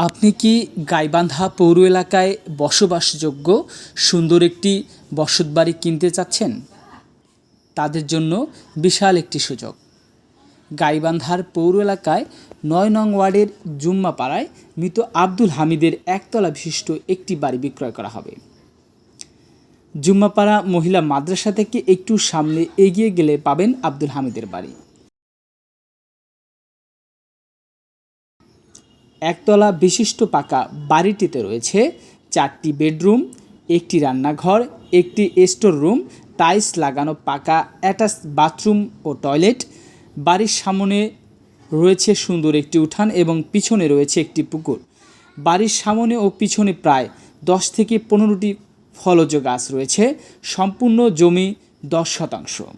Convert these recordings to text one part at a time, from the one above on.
আপনি কি গাইবান্ধা পৌর এলাকায় বসবাসযোগ্য সুন্দর একটি বসতবাড়ি কিনতে চাচ্ছেন? তাদের জন্য বিশাল একটি সুযোগ। গাইবান্ধার পৌর এলাকায় ৯ নং ওয়ার্ডের জুম্মাপাড়ায় মৃত আব্দুল হামিদের একতলা বিশিষ্ট একটি বাড়ি বিক্রয় করা হবে। জুম্মাপাড়া মহিলা মাদ্রাসা থেকে একটু সামনে এগিয়ে গেলে পাবেন আব্দুল হামিদের বাড়ি। একতলা বিশিষ্ট পাকা বাড়িটিতে রয়েছে 4টি বেডরুম, একটি রান্নাঘর, একটি স্টোর রুম, টাইলস লাগানো পাকা অ্যাটাচ বাথরুম ও টয়লেট। বাড়ির সামনে রয়েছে সুন্দর একটি উঠান এবং পিছনে রয়েছে একটি পুকুর। বাড়ির সামনে ও পিছনে প্রায় 10 থেকে 15টি ফলজ গাছ রয়েছে। সম্পূর্ণ জমি 10%।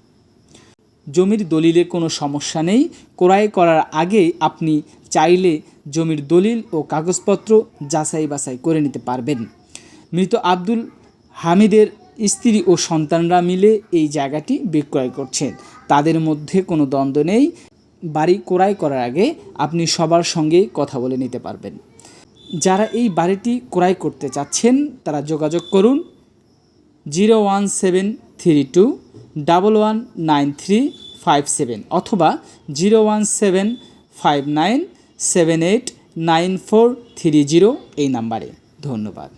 জমির দলিলে কোনো সমস্যা নেই। ক্রয় করার আগে আপনি চাইলে জমির দলিল ও কাগজপত্র যাচাই বাছাই করে নিতে পারবেন। মৃত আব্দুল হামিদের স্ত্রী ও সন্তানরা মিলে এই জায়গাটি বিক্রয় করছেন। তাদের মধ্যে কোনো দ্বন্দ্ব নেই। বাড়ি ক্রয় করার আগে আপনি সবার সঙ্গে কথা বলে নিতে পারবেন। যারা এই বাড়িটি ক্রয় করতে চাচ্ছেন তারা যোগাযোগ করুন 01732119357 অথবা 01759789430 এই নাম্বারে। ধন্যবাদ।